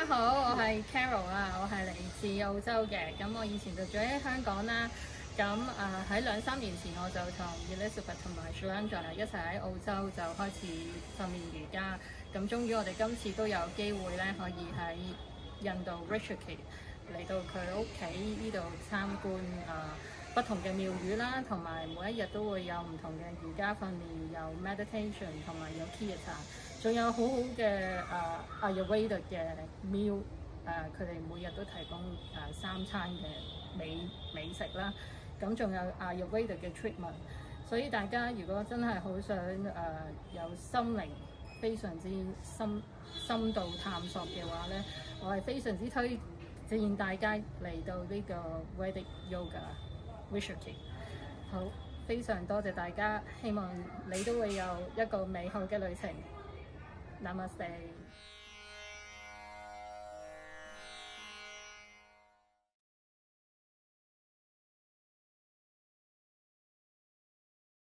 家好，我係 Carol 啊，我係嚟自澳洲嘅。咁我以前就住喺香港啦。咁喺2、3年前我就同 Elizabeth 同埋 Shalanda 一齊喺澳洲就開始訓練瑜伽。咁終於我哋今次都有機會咧，可以喺印度 Rishikesh 嚟到佢屋企呢度參觀不同嘅廟宇啦，同埋每一日都會有唔同嘅瑜伽訓練，有 meditation 同埋有 kirtan，仲有好好嘅Ayurveda 嘅 meal，佢哋每日都提供3餐嘅美食啦。咁仲有Ayurveda嘅 treatment，所以大家如果真係好想有心靈非常之深度探索嘅話咧，我係非常之推薦大家嚟到呢個 Vedic Yoga。Rishikesh， 好，非常多謝大家，希望你都會有一個美好嘅旅程。Namaste。